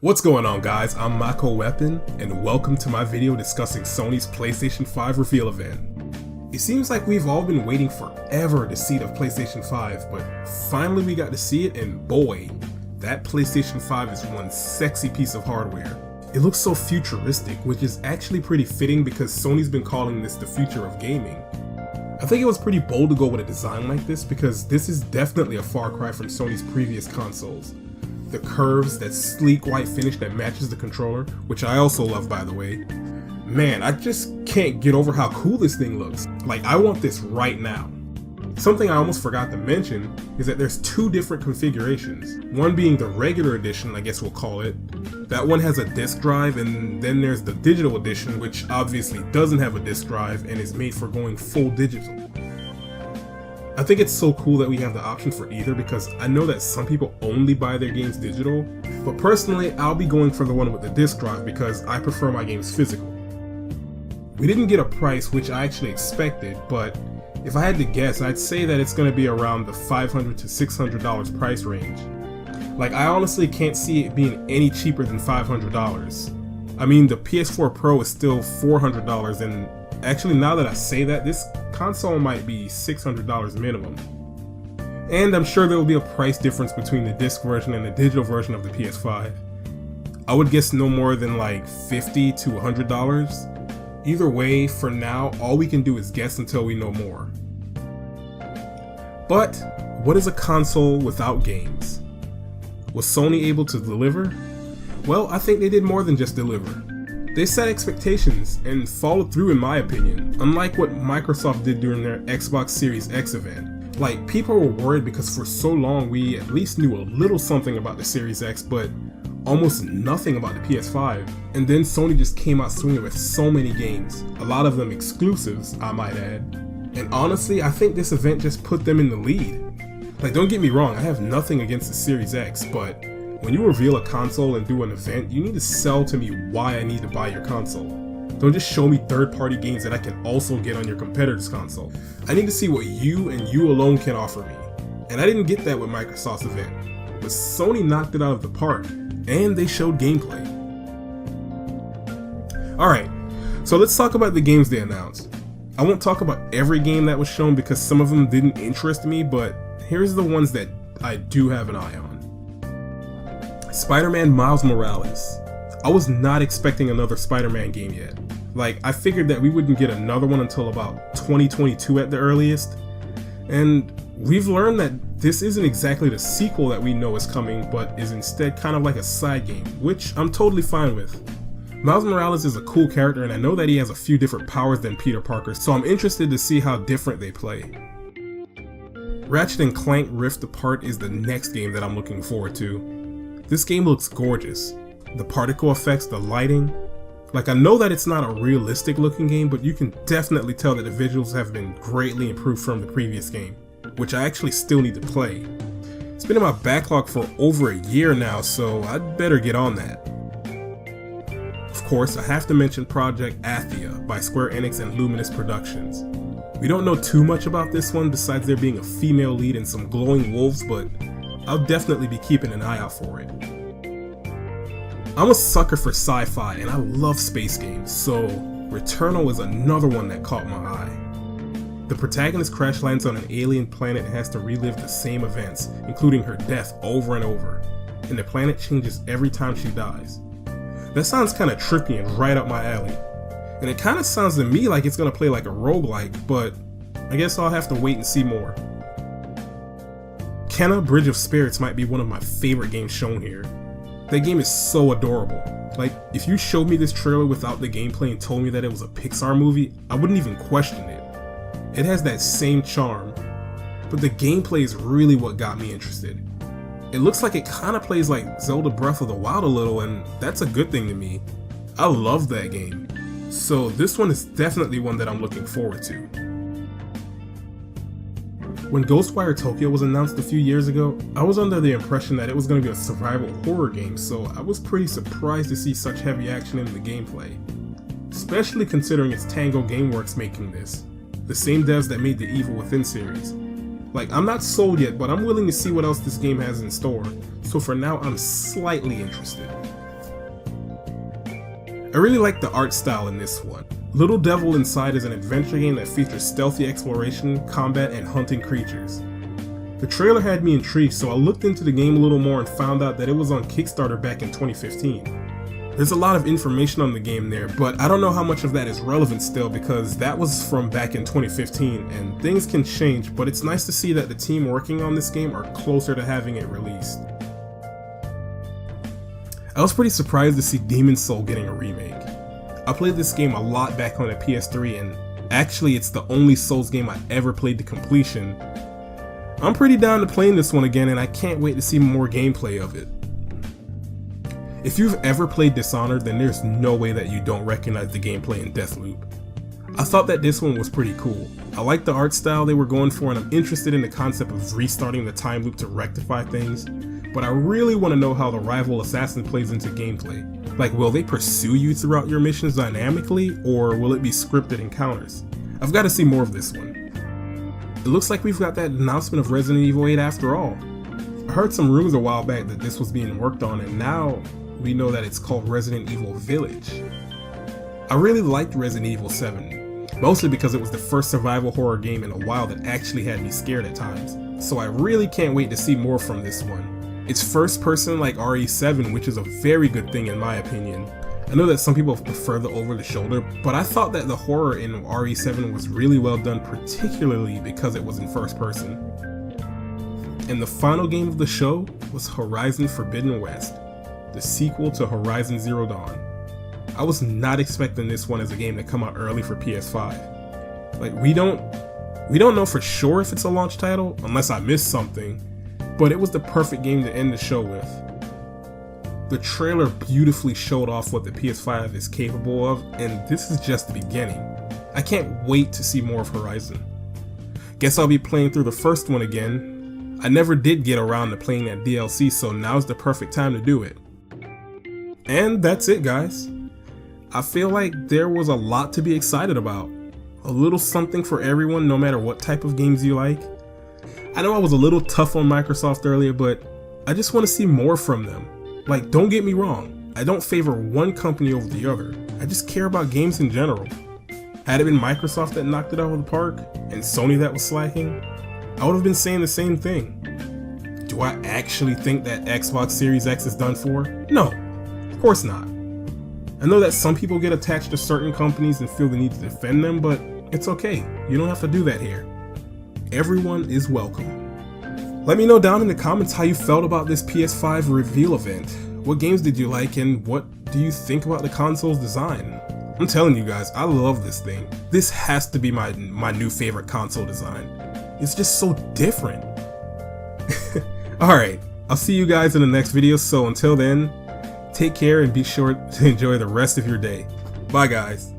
What's going on, guys? I'm Mako Weapon, and welcome to my video discussing Sony's PlayStation 5 Reveal Event. It seems like we've all been waiting forever to see the PlayStation 5, but finally we got to see it, and boy, that PlayStation 5 is one sexy piece of hardware. It looks so futuristic, which is actually pretty fitting because Sony's been calling this the future of gaming. I think it was pretty bold to go with a design like this because this is definitely a far cry from Sony's previous consoles. The curves, that sleek white finish that matches the controller, which I also love by the way. Man, I just can't get over how cool this thing looks. Like, I want this right now. Something I almost forgot to mention is that there's two different configurations. One being the regular edition, I guess we'll call it. That one has a disk drive, and then there's the digital edition, which obviously doesn't have a disk drive and is made for going full digital. I think it's so cool that we have the option for either because I know that some people only buy their games digital, but personally I'll be going for the one with the disk drive because I prefer my games physical. We didn't get a price, which I actually expected, but if I had to guess, I'd say that it's going to be around the $500 to $600 price range. Like, I honestly can't see it being any cheaper than $500. I mean, the PS4 Pro is still $400, and actually now that I say that, this console might be $600 minimum. And I'm sure there will be a price difference between the disc version and the digital version of the PS5. I would guess no more than like $50 to $100. Either way, for now, all we can do is guess until we know more. But what is a console without games? Was Sony able to deliver? Well, I think they did more than just deliver. They set expectations and followed through in my opinion, unlike what Microsoft did during their Xbox Series X event. Like, people were worried because for so long we at least knew a little something about the Series X, but almost nothing about the PS5. And then Sony just came out swinging with so many games, a lot of them exclusives, I might add. And honestly, I think this event just put them in the lead. Like, don't get me wrong, I have nothing against the Series X, but when you reveal a console and do an event, you need to sell to me why I need to buy your console. Don't just show me third-party games that I can also get on your competitor's console. I need to see what you and you alone can offer me. And I didn't get that with Microsoft's event. But Sony knocked it out of the park, and they showed gameplay. Alright, so let's talk about the games they announced. I won't talk about every game that was shown because some of them didn't interest me, but here's the ones that I do have an eye on. Spider-Man Miles Morales. I was not expecting another Spider-Man game yet. Like, I figured that we wouldn't get another one until about 2022 at the earliest. And we've learned that this isn't exactly the sequel that we know is coming, but is instead kind of like a side game, which I'm totally fine with. Miles Morales is a cool character, and I know that he has a few different powers than Peter Parker, so I'm interested to see how different they play. Ratchet & Clank Rift Apart is the next game that I'm looking forward to. This game looks gorgeous. The particle effects, the lighting. Like, I know that it's not a realistic looking game, but you can definitely tell that the visuals have been greatly improved from the previous game, which I actually still need to play. It's been in my backlog for over a year now, so I'd better get on that. Of course, I have to mention Project Athia by Square Enix and Luminous Productions. We don't know too much about this one besides there being a female lead and some glowing wolves, but I'll definitely be keeping an eye out for it. I'm a sucker for sci-fi and I love space games, so Returnal is another one that caught my eye. The protagonist crash lands on an alien planet and has to relive the same events, including her death over and over, and the planet changes every time she dies. That sounds kinda trippy and right up my alley, and it kinda sounds to me like it's gonna play like a roguelike, but I guess I'll have to wait and see more. Kena Bridge of Spirits might be one of my favorite games shown here. That game is so adorable. Like, if you showed me this trailer without the gameplay and told me that it was a Pixar movie, I wouldn't even question it. It has that same charm, but the gameplay is really what got me interested. It looks like it kinda plays like Zelda Breath of the Wild a little, and that's a good thing to me. I love that game. So this one is definitely one that I'm looking forward to. When Ghostwire Tokyo was announced a few years ago, I was under the impression that it was going to be a survival horror game, so I was pretty surprised to see such heavy action in the gameplay. Especially considering it's Tango Gameworks making this, the same devs that made the Evil Within series. Like, I'm not sold yet, but I'm willing to see what else this game has in store, so for now I'm slightly interested. I really like the art style in this one. Little Devil Inside is an adventure game that features stealthy exploration, combat, and hunting creatures. The trailer had me intrigued, so I looked into the game a little more and found out that it was on Kickstarter back in 2015. There's a lot of information on the game there, but I don't know how much of that is relevant still because that was from back in 2015 and things can change, but it's nice to see that the team working on this game are closer to having it released. I was pretty surprised to see Demon's Soul getting a remake. I played this game a lot back on the PS3 and actually it's the only Souls game I ever played to completion. I'm pretty down to playing this one again and I can't wait to see more gameplay of it. If you've ever played Dishonored, then there's no way that you don't recognize the gameplay in Deathloop. I thought that this one was pretty cool. I like the art style they were going for and I'm interested in the concept of restarting the time loop to rectify things, but I really want to know how the rival assassin plays into gameplay. Like, will they pursue you throughout your missions dynamically, or will it be scripted encounters? I've got to see more of this one. It looks like we've got that announcement of Resident Evil 8 after all. I heard some rumors a while back that this was being worked on and now we know that it's called Resident Evil Village. I really liked Resident Evil 7, mostly because it was the first survival horror game in a while that actually had me scared at times, so I really can't wait to see more from this one. It's first person like RE7, which is a very good thing in my opinion. I know that some people prefer the over the shoulder, but I thought that the horror in RE7 was really well done, particularly because it was in first person. And the final game of the show was Horizon Forbidden West, the sequel to Horizon Zero Dawn. I was not expecting this one as a game to come out early for PS5. Like, we don't know for sure if it's a launch title, unless I missed something, but it was the perfect game to end the show with. The trailer beautifully showed off what the PS5 is capable of, and this is just the beginning. I can't wait to see more of Horizon. Guess I'll be playing through the first one again. I never did get around to playing that DLC, so now's the perfect time to do it. And that's it, guys. I feel like there was a lot to be excited about. A little something for everyone, no matter what type of games you like. I know I was a little tough on Microsoft earlier, but I just want to see more from them. Like, don't get me wrong, I don't favor one company over the other. I just care about games in general. Had it been Microsoft that knocked it out of the park, and Sony that was slacking, I would have been saying the same thing. Do I actually think that Xbox Series X is done for? No. Of course not. I know that some people get attached to certain companies and feel the need to defend them, but it's okay. You don't have to do that here. Everyone is welcome. Let me know down in the comments how you felt about this PS5 reveal event. What games did you like and what do you think about the console's design? I'm telling you guys, I love this thing. This has to be my new favorite console design. It's just so different. Alright, I'll see you guys in the next video, so until then, take care and be sure to enjoy the rest of your day. Bye guys.